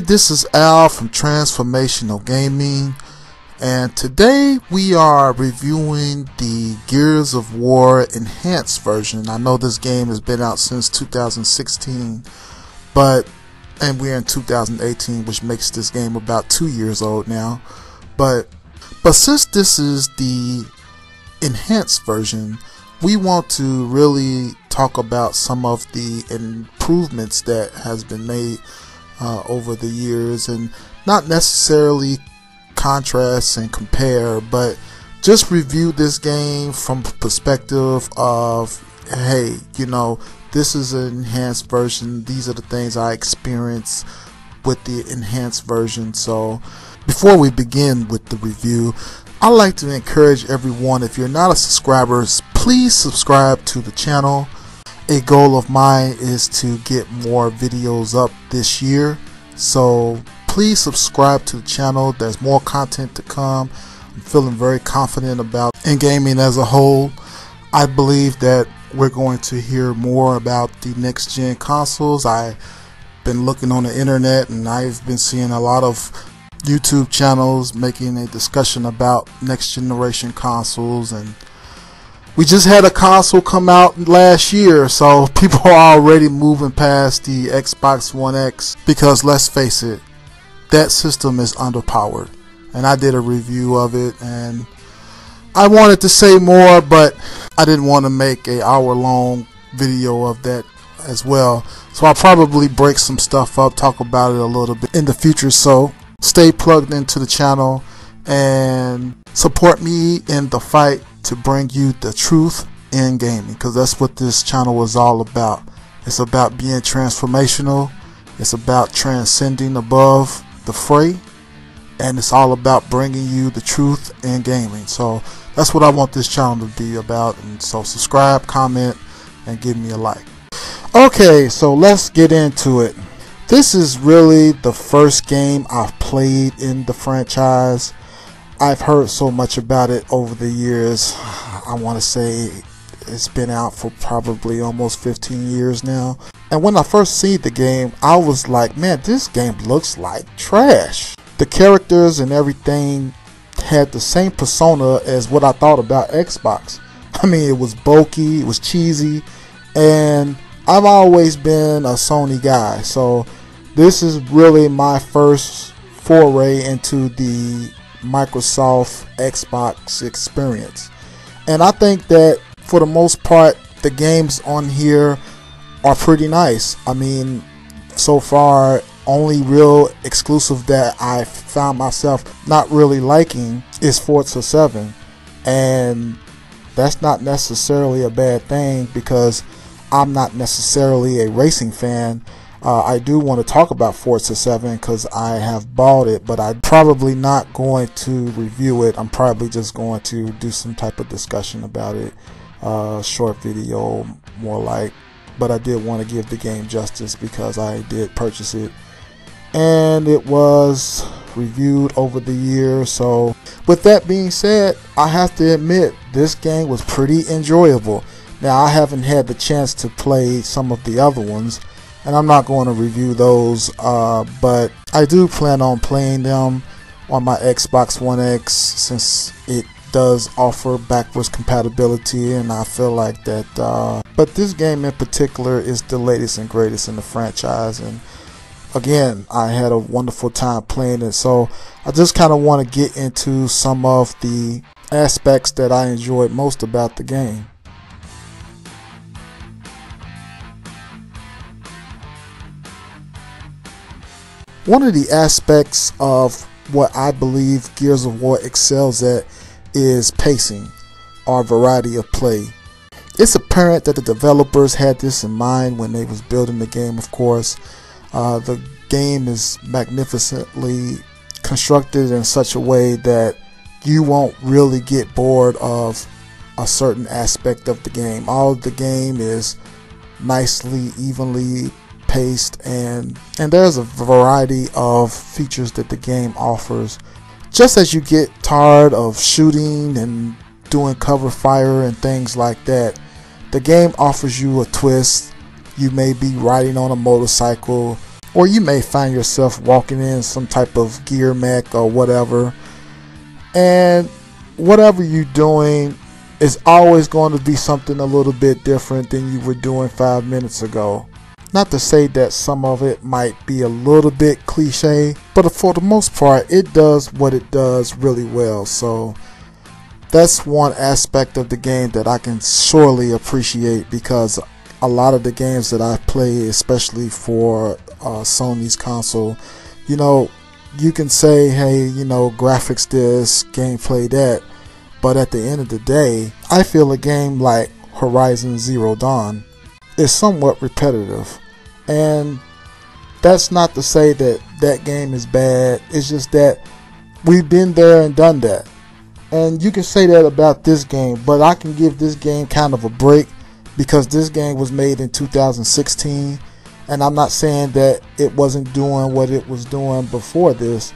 this is Al from Transformational Gaming, and today we are reviewing the Gears of War Enhanced version. I know this game has been out since 2016, and we're in 2018, which makes this game about 2 years old now. But since this is the enhanced version, we want to really talk about some of the improvements that has been made over the years, and not necessarily contrast and compare, but just review this game from the perspective of, hey, you know, this is an enhanced version, these are the things I experienced with the enhanced version. So before we begin with the review, I'd like to encourage everyone, if you're not a subscriber, please subscribe to the channel. A goal of mine is to get more videos up this year, so please subscribe to the channel. There's more content to come. I'm feeling very confident about gaming as a whole. I believe that we're going to hear more about the next gen consoles. I've been looking on the internet and I've been seeing a lot of YouTube channels making a discussion about next generation consoles, and we just had a console come out last year, so people are already moving past the Xbox One X, because let's face it, that system is underpowered. And I did a review of it, and I wanted to say more, but I didn't want to make an hour-long video of that as well. So I'll probably break some stuff up, talk about it a little bit in the future. So stay plugged into the channel and support me in the fight to bring you the truth in gaming, because that's what this channel is all about. It's about being transformational, it's about transcending above the fray, and it's all about bringing you the truth in gaming. So that's what I want this channel to be about, and so subscribe, comment, and give me a like. Okay, so let's get into it. This is really the first game I've played in the franchise. I've heard so much about it over the years. I want to say it's been out for probably almost 15 years now. And when I first seen the game, I was like, man, this game looks like trash. The characters and everything had the same persona as what I thought about Xbox. I mean, it was bulky, it was cheesy, and I've always been a Sony guy. So this is really my first foray into the Microsoft Xbox experience, and I think that for the most part the games on here are pretty nice. I mean, so far only real exclusive that I found myself not really liking is Forza 7, and that's not necessarily a bad thing because I'm not necessarily a racing fan. I do want to talk about Forza 7 because I have bought it, but I'm probably not going to review it. I'm probably just going to do some type of discussion about it, short video more like, but I did want to give the game justice because I did purchase it and it was reviewed over the year. So with that being said, I have to admit this game was pretty enjoyable. Now, I haven't had the chance to play some of the other ones, and I'm not going to review those, but I do plan on playing them on my Xbox One X since it does offer backwards compatibility, and I feel like that, but this game in particular is the latest and greatest in the franchise, and again, I had a wonderful time playing it. So I just kind of want to get into some of the aspects that I enjoyed most about the game. One of the aspects of what I believe Gears of War excels at is pacing, or variety of play. It's apparent that the developers had this in mind when they was building the game, of course. The game is magnificently constructed in such a way that you won't really get bored of a certain aspect of the game. All of the game is nicely, evenly paced, and there's a variety of features that the game offers. Just as you get tired of shooting and doing cover fire and things like that, the game offers you a twist. You may be riding on a motorcycle or you may find yourself walking in some type of gear mech or whatever, and whatever you're doing is always going to be something a little bit different than you were doing 5 minutes ago. Not to say that some of it might be a little bit cliche, but for the most part it does what it does really well. So that's one aspect of the game that I can surely appreciate, because a lot of the games that I play, especially for Sony's console, you can say, hey, graphics this, gameplay that, but at the end of the day, I feel a game like Horizon Zero Dawn is somewhat repetitive. And that's not to say that that game is bad. It's just that we've been there and done that. And you can say that about this game, but I can give this game kind of a break, because this game was made in 2016, and I'm not saying that it wasn't doing what it was doing before this.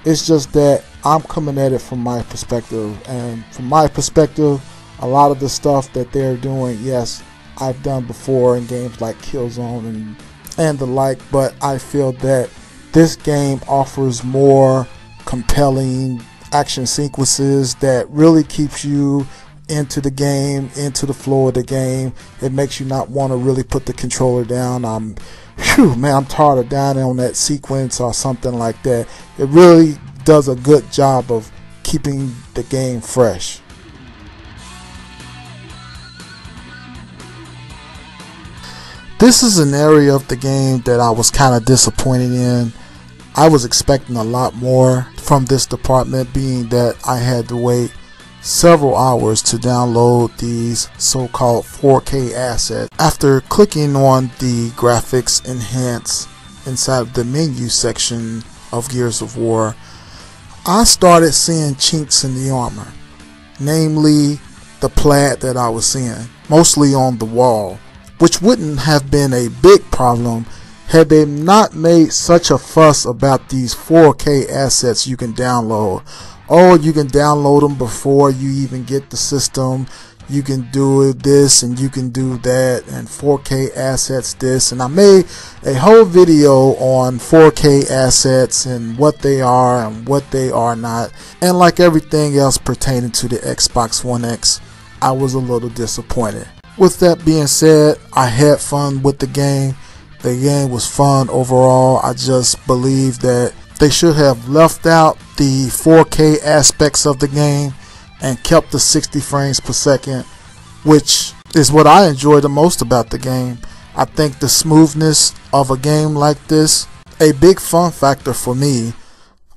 It's just that I'm coming at it from my perspective, and from my perspective, a lot of the stuff that they're doing, yes, I've done before in games like Killzone and the like, but I feel that this game offers more compelling action sequences that really keeps you into the game, into the flow of the game. It makes you not want to really put the controller down. I'm tired of down on that sequence or something like that. It really does a good job of keeping the game fresh. This is an area of the game that I was kind of disappointed in. I was expecting a lot more from this department, being that I had to wait several hours to download these so-called 4K assets. After clicking on the graphics enhance inside of the menu section of Gears of War, I started seeing chinks in the armor, namely the plaid that I was seeing, mostly on the wall, which wouldn't have been a big problem had they not made such a fuss about these 4K assets you can download. Oh, you can download them before you even get the system. You can do this and you can do that, and 4K assets this, and I made a whole video on 4K assets and what they are and what they are not. And like everything else pertaining to the Xbox One X, I was a little disappointed. With that being said, I had fun with the game. The game was fun overall. I just believe that they should have left out the 4K aspects of the game and kept the 60 frames per second, which is what I enjoy the most about the game. I think the smoothness of a game like this, a big fun factor for me.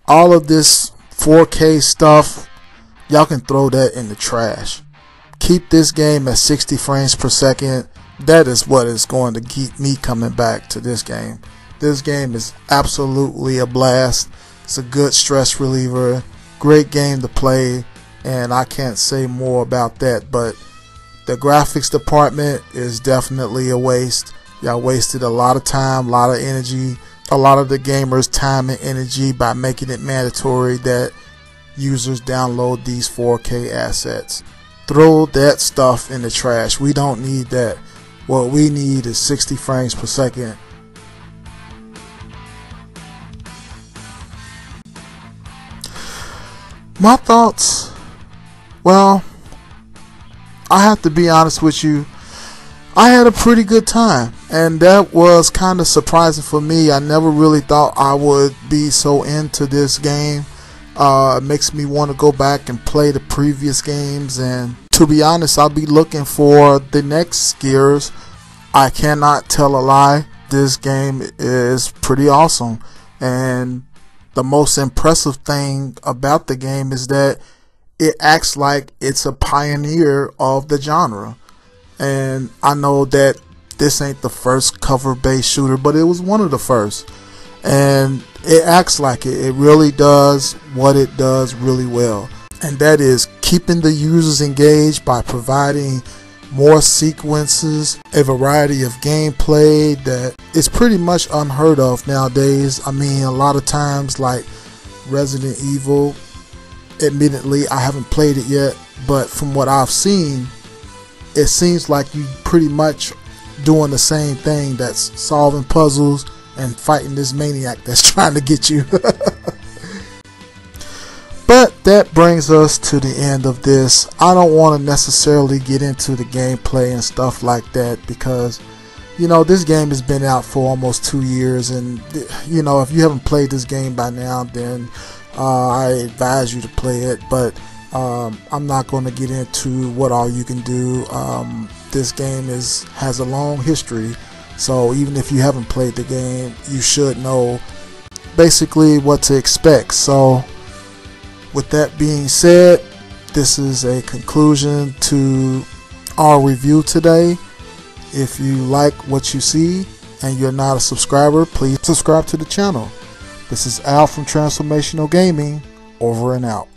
All of this 4K stuff, y'all can throw that in the trash. Keep this game at 60 frames per second. That is what is going to keep me coming back to this game. This game is absolutely a blast. It's a good stress reliever, great game to play, and I can't say more about that. But the graphics department is definitely a waste. Y'all wasted a lot of time, a lot of energy, a lot of the gamers' time and energy by making it mandatory that users download these 4K assets. Throw that stuff in the trash. We don't need that. What we need is 60 frames per second. My thoughts, well, I have to be honest with you, I had a pretty good time, and that was kind of surprising for me. I never really thought I would be so into this game. It makes me want to go back and play the previous games, and to be honest, I'll be looking for the next Gears. I cannot tell a lie. This game is pretty awesome, and the most impressive thing about the game is that it acts like it's a pioneer of the genre. And I know that this ain't the first cover-based shooter, but it was one of the first. And it acts like it. It really does what it does really well. And that is keeping the users engaged by providing more sequences, a variety of gameplay that is pretty much unheard of nowadays. I mean, a lot of times, like Resident Evil, admittedly I haven't played it yet, but from what I've seen, it seems like you pretty much doing the same thing. That's solving puzzles, and fighting this maniac that's trying to get you. But that brings us to the end of this. I don't want to necessarily get into the gameplay and stuff like that because, you know, this game has been out for almost 2 years, and, you know, if you haven't played this game by now, then I advise you to play it. But I'm not going to get into what all you can do. This game has a long history, so even if you haven't played the game, you should know basically what to expect. So with that being said, this is a conclusion to our review today. If you like what you see and you're not a subscriber, please subscribe to the channel. This is Al from Transformational Gaming, over and out.